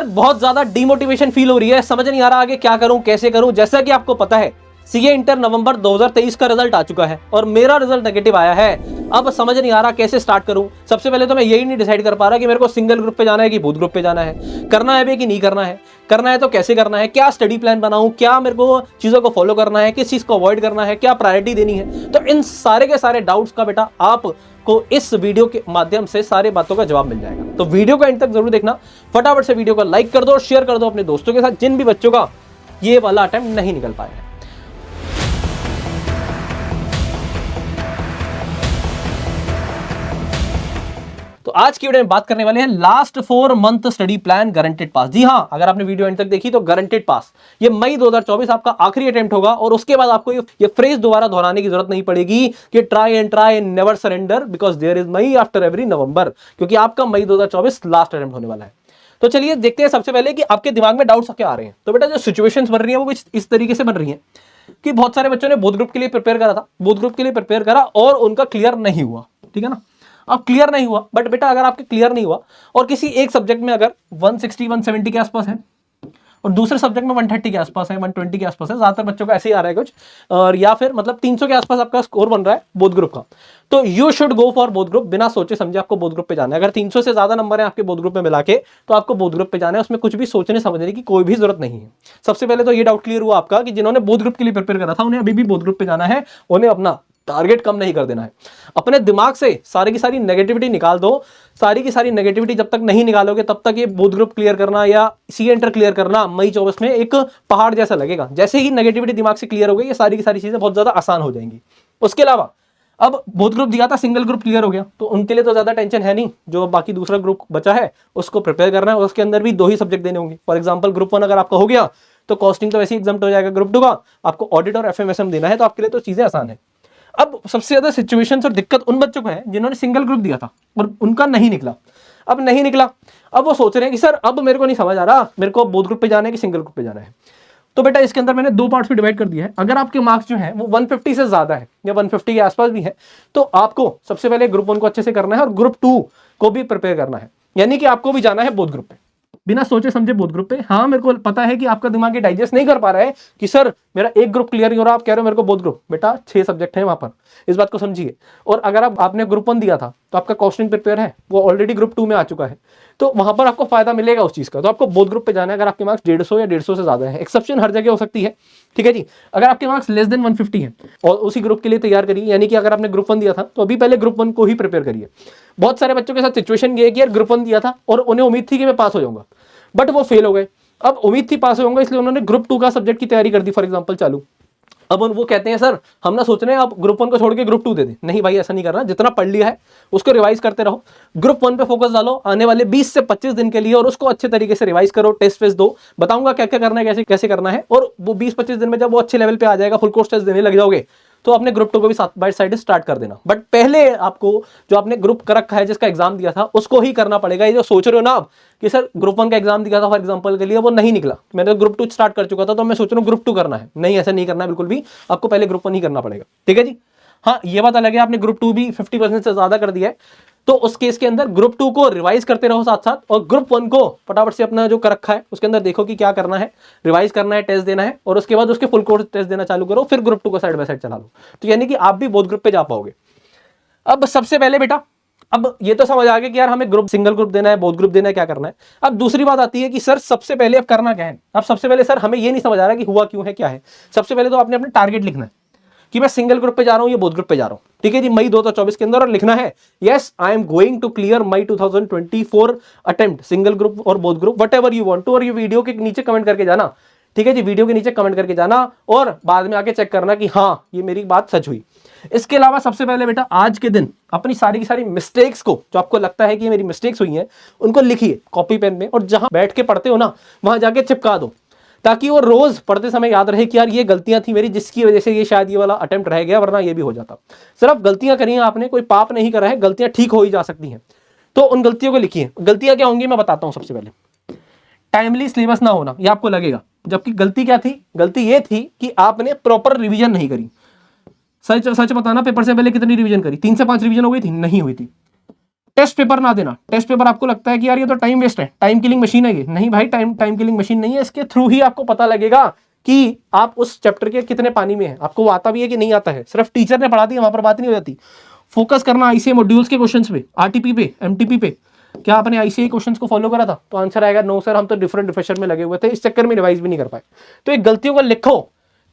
बहुत ज्यादा demotivation feel हो रही है, समझ नहीं आ रहा आगे क्या करूं कैसे करूं। जैसा कि आपको पता है सीए इंटर नवंबर 2023 का रिजल्ट आ चुका है और मेरा रिजल्ट नेगेटिव आया है। अब समझ नहीं आ रहा कैसे स्टार्ट करूं। सबसे पहले तो मैं यही नहीं डिसाइड कर पा रहा कि मेरे को सिंगल ग्रुप पे जाना है कि बूथ ग्रुप पे जाना है, करना है भी कि नहीं करना है तो कैसे करना है, क्या स्टडी प्लान बनाऊं, क्या मेरे को चीजों को फॉलो करना है, किस चीज को अवॉइड करना है, क्या प्रायोरिटी देनी है। तो इन सारे के सारे डाउट्स का बेटा आपको इस वीडियो के माध्यम से सारी बातों का जवाब मिल जाएगा। तो वीडियो को एंड तक जरूर देखना। फटाफट से वीडियो को लाइक कर दो और शेयर कर दो अपने दोस्तों के साथ जिन भी बच्चों का ये वाला अटेम्प्ट नहीं निकल पाया है। तो आज की वीडियो में बात करने वाले हैं last 4 month study plan guaranteed pass. जी हां, अगर आपने वीडियो एंड तक देखी तो गारंटेड पास ये मई 2024 आपका आखिरी अटेम्प्ट होगा और उसके बाद आपको ये फ्रेज दोबारा दोहराने की जरूरत नहीं पड़ेगी कि try and never surrender because there is May after every November, क्योंकि आपका मई 2024 लास्ट अटेम्प्ट होने वाला है। तो चलिए देखते हैं सबसे पहले कि आपके दिमाग में डाउट्स क्या आ रहे हैं। तो बेटा जो सिचुएशंस बन रही है वो कुछ इस तरीके से बन रही है कि बहुत सारे बच्चों ने बोथ ग्रुप के लिए प्रिपेयर करा था, बोथ ग्रुप के लिए प्रिपेयर करा और उनका क्लियर नहीं हुआ, ठीक है ना। अब क्लियर नहीं हुआ, बट बेटा अगर आपके क्लियर नहीं हुआ और किसी एक सब्जेक्ट में अगर 160 170 के आसपास है और दूसरे सब्जेक्ट में 130 के आसपास है, 120 के आसपास है, ज्यादातर बच्चों का ऐसे ही आ रहा है कुछ, और या फिर मतलब 300 के आसपास आपका स्कोर बन रहा है बोथ ग्रुप का, तो you should go for both group. बिना सोचे समझे आपको बोथ ग्रुप पे जाना है। अगर 300 से ज्यादा नंबर है आपके बोथ ग्रुप में मिला के तो आपको बोथ ग्रुप पे जाना है, उसमें कुछ भी सोचने समझने की कोई भी जरूरत नहीं है। सबसे पहले तो ये डाउट क्लियर हुआ आपका कि जिन्होंने बोथ ग्रुप के लिए प्रिपेयर करा था उन्हें अभी भी बोथ ग्रुप पे जाना है, उन्हें अपना टारगेट कम नहीं कर देना है। अपने दिमाग से सारी की सारी नेगेटिविटी निकाल दो। सारी की सारी नेगेटिविटी जब तक नहीं निकालोगे तब तक ये बोथ ग्रुप क्लियर करना या सी एंटर क्लियर करना मई 24 में एक पहाड़ जैसा लगेगा। जैसे ही नेगेटिविटी दिमाग से क्लियर हो गई ये सारी की सारी चीजें बहुत ज्यादा आसान हो जाएंगी। उसके अलावा अब बोथ ग्रुप दिया था, सिंगल ग्रुप क्लियर हो गया तो उनके लिए तो ज्यादा टेंशन है नहीं। जो बाकी दूसरा ग्रुप बचा है उसको प्रिपेयर करना है, उसके अंदर भी 2 ही सब्जेक्ट देने होंगे। फॉर एग्जाम्पल ग्रुप 1 अगर आपका हो गया तो कॉस्टिंग तो वैसे ही एग्जाम हो जाएगा। ग्रुप 2 का आपको ऑडिट और एफएमएसएम देना है, तो आपके लिए तो चीजें आसान है। अब सबसे ज्यादा सिचुएशन और दिक्कत उन बच्चों को है जिन्होंने सिंगल ग्रुप दिया था और उनका नहीं निकला। अब नहीं निकला, अब वो सोच रहे हैं कि सर अब मेरे को नहीं समझ आ रहा मेरे को बोथ ग्रुप पे जाना है कि सिंगल ग्रुप पे जाना है। तो बेटा इसके अंदर मैंने 2 पार्ट्स में डिवाइड कर दिया है। अगर आपके मार्क्स जो है वो 150 से ज्यादा है या 150 के आसपास भी है तो आपको सबसे पहले ग्रुप 1 को अच्छे से करना है और ग्रुप 2 को भी प्रिपेयर करना है, यानी कि आपको भी जाना है बोथ ग्रुप पे बिना सोचे समझे बोथ ग्रुप पे। हाँ मेरे को पता है कि आपका दिमाग ये डाइजेस्ट नहीं कर पा रहा है कि सर मेरा एक ग्रुप क्लियर नहीं हो रहा, आप कह रहे हो मेरे को बोथ ग्रुप। बेटा 6 सब्जेक्ट हैं वहां पर, इस बात को समझिए। और अगर आपने ग्रुप 1 दिया था तो आपका कॉस्टिंग प्रिपेयर है, वो ऑलरेडी ग्रुप 2 में आ चुका है, तो वहां पर आपको फायदा मिलेगा उस चीज का। तो आपको बोथ ग्रुप पे जाना है अगर आपके मार्क्स 150 या 150 से ज्यादा है। एक्सेप्शन हर जगह हो सकती है, ठीक है जी। अगर आपके मार्क्स लेस देन 150 है और उसी ग्रुप के लिए तैयार करिए, यानी कि अगर आपने ग्रुप 1 दिया था तो अभी पहले ग्रुप 1 को ही प्रिपेयर करिए। बहुत सारे बच्चों के साथ सिचुएशन ये है कि यार ग्रुप 1 दिया था और उन्हें उम्मीद थी कि मैं पास हो जाऊंगा, बट वो फेल हो गए। अब उम्मीद थी पास होंगे इसलिए उन्होंने ग्रुप 2 का सब्जेक्ट की तैयारी कर दी, फॉर एग्जांपल चालू। अब वो कहते हैं सर हम ना सोच रहे हैं आप ग्रुप 1 को छोड़ के ग्रुप 2 दे दें। नहीं भाई, ऐसा नहीं करना। जितना पढ़ लिया है उसको रिवाइज करते रहो, ग्रुप 1 पे फोकस डालो आने वाले 20 से 25 दिन के लिए और उसको अच्छे तरीके से रिवाइज करो, टेस्ट फेस दो, बताऊंगा क्या क्या करना है, कैसे कैसे करना है। और वो 20-25 दिन में जब वो अच्छे लेवल पे आ जाएगा, फुल कोर्स टेस्ट देने लग जाओगे, तो अपने ग्रुप 2 को भी साथ बाय साइड स्टार्ट कर देना। बट पहले आपको जो आपने ग्रुप कर रखा है जिसका एग्जाम दिया था उसको ही करना पड़ेगा। ये जो सोच रहे हो ना आप कि सर ग्रुप 1 का एग्जाम दिया था फॉर एग्जांपल के लिए, वो नहीं निकला, मैंने तो ग्रुप 2 स्टार्ट कर चुका था तो मैं सोच रहा हूँ ग्रुप 2 करना है। नहीं, ऐसा नहीं करना है बिल्कुल भी, आपको पहले ग्रुप 1 ही करना पड़ेगा, ठीक है जी। हाँ ये बात अलग है आपने ग्रुप 2 भी 50% से ज्यादा कर दिया है, तो उस केस के अंदर ग्रुप 2 को रिवाइज करते रहो साथ साथ, और ग्रुप 1 को फटाफट से अपना जो कर रखा है उसके अंदर देखो कि क्या करना है, रिवाइज करना है, टेस्ट देना है, और उसके बाद उसके फुल कोर्स टेस्ट देना चालू करो, फिर ग्रुप 2 को साइड बाय साइड चला लो। तो यानी कि आप भी बोथ ग्रुप पे जा पाओगे। अब सबसे पहले बेटा अब ये तो समझ आ गया कि यार हमें ग्रुप सिंगल ग्रुप देना है, बोथ ग्रुप देना है, क्या करना है। अब दूसरी बात आती है कि सर सबसे पहले अब करना क्या है। अब सबसे पहले सर हमें ये नहीं समझ आ रहा कि हुआ क्यों है, क्या है। सबसे पहले तो आपने अपने टारगेट लिखना है कि मैं सिंगल ग्रुप पे जा रहा हूं या बोथ ग्रुप पे जा रहा हूं, ठीक है जी, मई 2024 के अंदर। और लिखना है yes I am going to clear May 2024 attempt single group और both group, whatever you want to. और ये वीडियो के नीचे कमेंट करके जाना, ठीक है जी, वीडियो के नीचे कमेंट करके जाना और बाद में आके चेक करना कि हाँ ये मेरी बात सच हुई। इसके अलावा सबसे पहले बेटा आज के दिन अपनी सारी की सारी मिस्टेक्स को, जो आपको लगता है कि ये मेरी मिस्टेक्स हुई हैं, उनको लिखिए कॉपी पेन में, और जहां बैठ के पढ़ते हो ना वहां जाके चिपका दो, ताकि वो रोज पढ़ते समय याद रहे कि यार ये गलतियां थी मेरी जिसकी वजह से ये शायद ये वाला अटेम्प्ट रह गया, वरना ये भी हो जाता। सिर्फ गलतियां करी हैं आपने, कोई पाप नहीं करा है, गलतियां ठीक हो ही जा सकती हैं, तो उन गलतियों को लिखिए। गलतियां क्या होंगी मैं बताता हूं। सबसे पहले टाइमली सिलेबस ना होना, ये आपको लगेगा, जबकि गलती क्या थी, गलती ये थी कि आपने प्रॉपर रिवीजन नहीं करी। सच सच बताना, पेपर से पहले कितनी रिवीजन करी? 3 से 5 रिवीजन हो गई थी? नहीं हुई थी। टेस्ट पेपर ना देना। टेस्ट पेपर आपको लगता है कि यार ये तो टाइम वेस्ट है, टाइम किलिंग मशीन है ये, नहीं भाई, टाइम किलिंग मशीन नहीं है। इसके थ्रू ही आपको पता लगेगा कि आप उस चैप्टर के कितने पानी में है, आपको वो आता भी है कि नहीं आता है। सिर्फ टीचर ने पढ़ा दिया वहां पर बात नहीं हो जाती। फोकस करना आईसीए मॉड्यूल्स के क्वेश्चंस पे, आरटीपी पे, एमटीपी पे। क्या आपने आईसीए क्वेश्चंस को फॉलो करा था? तो आंसर आएगा नो सर, हम तो डिफरेंट प्रोफेशन में लगे हुए थे, इस चक्कर में रिवाइज भी नहीं कर पाए। तो एक गलतियों को लिखो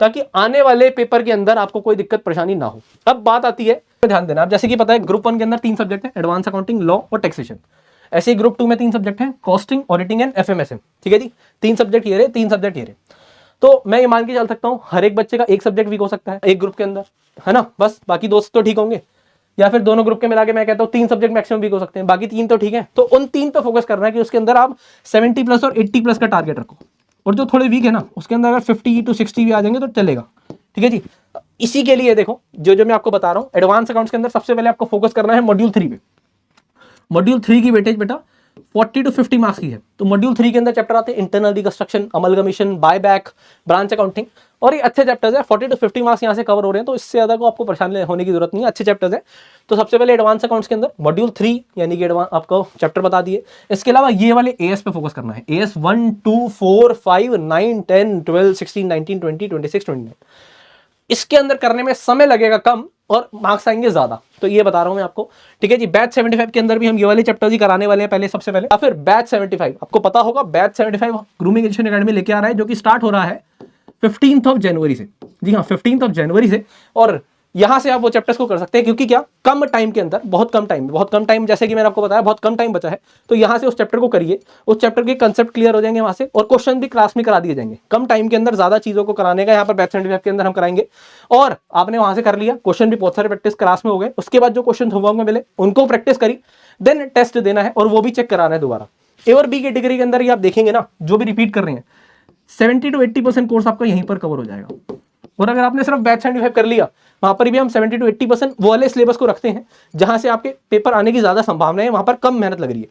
ताकि आने वाले पेपर के अंदर आपको कोई दिक्कत परेशानी ना हो। अब बात आती है, ध्यान देना, आप जैसे कि पता है ग्रुप 1 के अंदर 3 सब्जेक्ट है, एडवांस अकाउंटिंग, लॉ और टैक्सेशन। ऐसे ही ग्रुप 2 में 3 सब्जेक्ट हैं, कॉस्टिंग, ऑडिटिंग एंड एफएमएसएम। ठीक है जी, 3 सब्जेक्ट ये रहे, 3 सब्जेक्ट ये रहे। तो मैं ये मान के चल सकता हूं हर एक बच्चे का एक सब्जेक्ट वीक हो सकता है एक ग्रुप के अंदर, है ना, बस बाकी दोस्त तो ठीक होंगे। या फिर दोनों ग्रुप के मिला के मैं कहता हूं 3 सब्जेक्ट मैक्सिमम वीक हो सकते हैं, बाकी 3 तो ठीक है। तो उन 3 पे फोकस करना है कि उसके अंदर आप 70 प्लस और 80 प्लस का टारगेट रखो। और जो थोड़े वीक है ना, उसके अंदर अगर 50 to 60 भी आ जाएंगे तो चलेगा। ठीक है जी, इसी के लिए देखो जो मैं आपको बता रहा हूं, एडवांस अकाउंट्स के अंदर सबसे पहले आपको फोकस करना है मॉड्यूल 3 पे। मॉड्यूल 3 की वेटेज बेटा 40 to 50 मार्क्स की है। तो मॉड्यूल 3 के अंदर चैप्टर आते हैं internal reconstruction, amalgamation, buyback, branch accounting, और ये अच्छे चैप्टर्स है। 40 to 50 मार्क्स यहाँ से कवर हो रहे हैं, तो इससे ज्यादा को आपको परेशान होने की जरूरत नहीं है, अच्छे चैप्टर्स है। तो सबसे पहले एडवांस अकाउंट्स के अंदर मॉड्यूल 3 यानी कि एडवांस आपको चैप्टर बता दिए। इसके अलावा ये वाले एएस पे फोकस करना है, एएस 1, 2, 4, 5, 9, 10, 12, 16, 19, 20, 26, 29। इसके अंदर करने में समय लगेगा कम और मार्क्स आएंगे ज्यादा, तो ये बता रहा हूं मैं आपको। ठीक है जी, बैच 75 के अंदर भी हम ये वाले चैप्टर्स ही कराने वाले हैं पहले, सबसे पहले। या फिर बैच 75 आपको पता होगा, बैच 75 ग्रूमिंग एजुकेशन एकेडमी लेके आ रहा है, जो कि स्टार्ट हो रहा है 15 जनवरी से। जी हाँ, 15 जनवरी से। और यहां से आप वो चैप्टर्स को कर सकते हैं, क्योंकि क्या कम टाइम के अंदर, बहुत कम टाइम, जैसे कि मैंने आपको बताया बहुत कम टाइम बचा है, तो यहां से उस चैप्टर को करिए, उस चैप्टर के कंसेप्ट क्लियर हो जाएंगे वहां से, और क्वेश्चन भी क्लास में करा दिए जाएंगे। कम टाइम के अंदर ज्यादा चीजों को कराने का यहाँ पर बैच 75 के अंदर हम कराएंगे। और आपने वहां से कर लिया, क्वेश्चन भी बहुत सारे प्रैक्टिस क्लास में हो गए, उसके बाद जो क्वेश्चन होमवर्क में मिले उनको प्रैक्टिस करी, देन टेस्ट देना है और वो भी चेक कराना है दोबारा। ए और बी कैटेगरी के अंदर ये आप देखेंगे ना, जो भी रिपीट कर रहे हैं 70 to 80% कोर्स आपका यहीं पर कवर हो जाएगा। और अगर आपने सिर्फ बैच 75 कर लिया, वहां पर भी हम 70 to 80% वो वाले सिलेबस को रखते हैं जहां से आपके पेपर आने की ज्यादा संभावना है, वहां पर कम मेहनत लग रही है।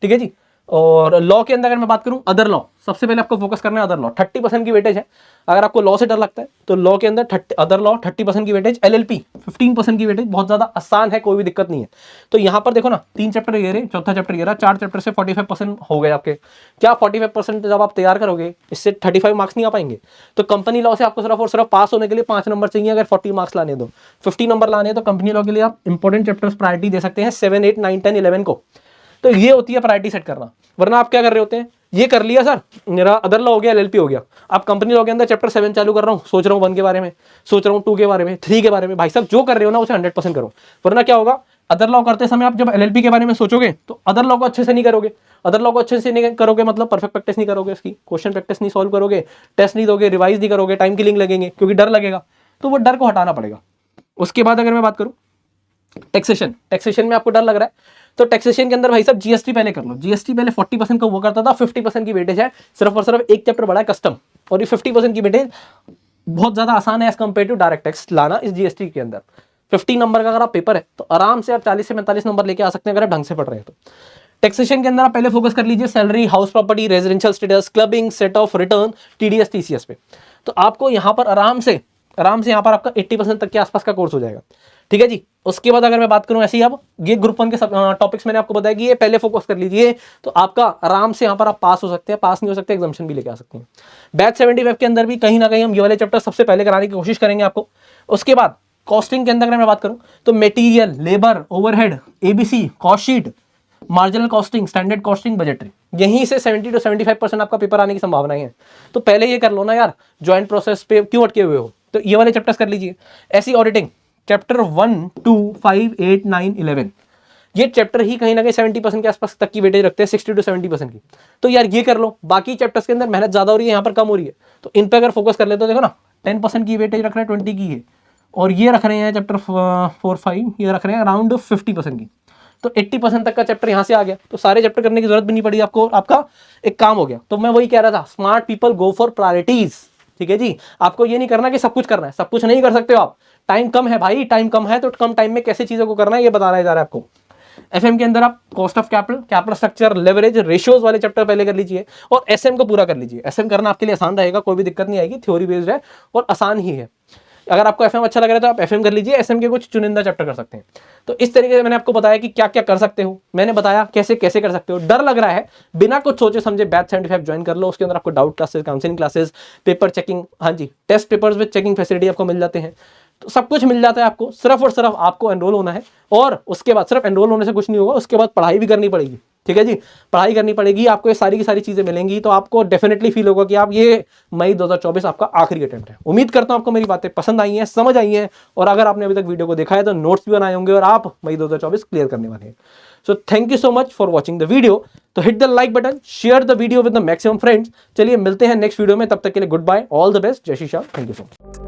ठीक है जी। और लॉ के अंदर अगर मैं बात करूं, अदर लॉ, सबसे पहले आपको फोकस करना है अदर लॉ। 30% की वेटेज है। अगर आपको लॉ से डर लगता है तो लॉ के अंदर अदर लॉ 30% की वेटेज, एलएलपी 15% की वेटेज, बहुत ज्यादा आसान है, कोई भी दिक्कत नहीं है। तो यहां पर देखो ना, 3 चैप्टर ये रहे, चौथा चैप्टर ये रहा, 4 चैप्टर से 45% हो गए आपके। क्या 45% जब आप तैयार करोगे, इससे 35 मार्क्स नहीं आ पाएंगे? तो कंपनी लॉ से आपको सिर्फ और सिर्फ पास होने के लिए 5 नंबर चाहिए। अगर 40 मार्क्स लाने दो, 50 नंबर लाने, तो कंपनी लॉ के लिए आप इंपॉर्टेंट चैप्टर्स प्रायोरिटी दे सकते हैं 7, 8, 9, 10, 11 को। तो ये होती है प्रायोरिटी सेट करना। वरना आप क्या कर रहे होते हैं, ये कर लिया सर, मेरा अदर लॉ हो गया, एलएलपी हो गया, आप कंपनी लॉ के अंदर चैप्टर 7 चालू कर रहा हूं, सोच रहा हूं 1 के बारे में, सोच रहा हूं 2 के बारे में, 3 के बारे में। भाई साहब जो कर रहे हो ना उसे 100% करो, वरना क्या होगा, अदर लॉ करते समय आप जब एलएलपी के बारे में सोचोगे तो अदर लॉ को अच्छे से नहीं करोगे। अदर लॉ को अच्छे से नहीं करोगे मतलब परफेक्ट प्रैक्टिस नहीं करोगे, उसकी क्वेश्चन प्रैक्टिस नहीं सॉल्व करोगे, टेस्ट नहीं दोगे, रिवाइज नहीं करोगे, टाइम किलिंग लगेंगे, क्योंकि डर लगेगा। तो वो डर को हटाना पड़ेगा। उसके बाद अगर मैं बात करूं टैक्सेशन में आपको डर लग रहा है, तो टैक्सेशन के अंदर भाई साहब जीएसटी पहले कर लो। जीएसटी पहले 40% का वो करता था, 50% की वेटेज है, सिर्फ और सिर्फ एक चैप्टर बड़ा है कस्टम, और ये 50% की वेटेज बहुत ज्यादा आसान है as compare to direct tax लाना इस जीएसटी के अंदर। 50 नंबर का अगर आप पेपर है तो आराम से आप 40 से 45 नंबर लेके आ सकते हैं, अगर आप ढंग से पढ़ रहे हैं तो। टैक्सेशन के अंदर आप पहले फोकस कर लीजिए salary, house property, residential status, clubbing, set of return, TDS, TCS पे। तो आपको यहाँ पर आराम से यहाँ पर आपका 80% तक के आसपास का कोर्स हो जाएगा। ठीक है जी। उसके बाद अगर मैं बात करूं ऐसे ही, अब ये ग्रुप 1 के टॉपिक्स मैंने आपको बताया कि ये पहले फोकस कर लीजिए, तो आपका आराम से यहाँ पर आप पास हो सकते हैं, पास नहीं हो सकते एग्जाम्शन भी लेके आ सकते हैं। बैच 75 के अंदर भी कहीं ना कहीं हम ये वाले चैप्टर सबसे पहले कराने की कोशिश करेंगे आपको। उसके बाद कॉस्टिंग के अंदर अगर मैं बात करूं तो material, labour, overhead, ABC, cost sheet, marginal costing, standard costing, budgetary, यहीं से 70 to 75% आपका पेपर आने की संभावनाएं हैं। तो पहले ये कर लो ना यार, ज्वाइंट प्रोसेस पे क्यों अटके हुए हो, तो ये वाले चैप्टर्स कर लीजिए। ऐसी ऑडिटिंग चैप्टर 1, 2, 5, 8, 9, 11, ये चैप्टर ही कहीं ना कहीं 70% के आसपास तक की वेटेज रखते हैं, 60 to 70% की। तो यार ये कर लो। बाकी चैप्टर्स के अंदर मेहनत ज्यादा हो रही है, यहाँ पर कम हो रही है, तो इन पे अगर फोकस कर ले तो देखो ना 10% की वेटेज रख रहे हैं, 20 की है, और ये रख रहे हैं चैप्टर 4, 5, ये रख रहे हैं अराउंड 50% की। तो 80% तक का चैप्टर यहाँ से आ गया, तो सारे चैप्टर करने की जरूरत भी नहीं पड़ी आपको, आपका एक काम हो गया। तो मैं वही कह रहा था, smart people go for priorities. ठीक है जी। आपको ये नहीं करना कि सब कुछ करना है, सब कुछ नहीं कर सकते हो आप, टाइम कम है भाई, टाइम कम है, तो कम टाइम में कैसे चीजों को करना है ये बता रहा है जा रहा है आपको। एफएम के अंदर आप cost of capital structure, leverage, ratios वाले चैप्टर पहले कर लीजिए, और एसएम को पूरा कर लीजिए। एसएम करना आपके लिए आसान रहेगा, कोई भी दिक्कत नहीं आएगी, थ्योरी बेस्ड है और आसान ही है। अगर आपको FM अच्छा लग रहा है तो आप FM कर लीजिए, SM के कुछ चुनिंदा चैप्टर कर सकते हैं। तो इस तरीके से मैंने आपको बताया कि क्या क्या कर सकते हो, मैंने बताया कैसे कैसे कर सकते हो। डर लग रहा है, बिना कुछ सोचे समझे बैच 75 ज्वाइन कर लो, उसके अंदर आपको doubt classes, counselling classes, paper checking, हाँ जी, test papers with checking facility आपको मिल जाते हैं। तो सब कुछ मिल जाता है आपको, सिर्फ और सिर्फ आपको एनरोल होना है। और उसके बाद सिर्फ एनरोल होने से कुछ नहीं होगा, उसके बाद पढ़ाई भी करनी पड़ेगी, ठीक है जी। पढ़ाई करनी पड़ेगी, आपको ये सारी की सारी चीजें मिलेंगी, तो आपको डेफिनेटली फील होगा कि आप ये मई 2024 आपका आखिरी अटेम्प्ट है। उम्मीद करता हूं आपको मेरी बातें पसंद आई हैं, समझ आई हैं, और अगर आपने अभी तक वीडियो को देखा है तो नोट्स भी बनाए होंगे और आप मई 2024 क्लियर करने वाले हैं। So thank you so much for watching the video. तो hit the like button, share the video with the maximum friends. चलिए मिलते हैं नेक्स्ट वीडियो में, तब तक के लिए goodbye, all the best, जय Shri Shyam, thank you so much.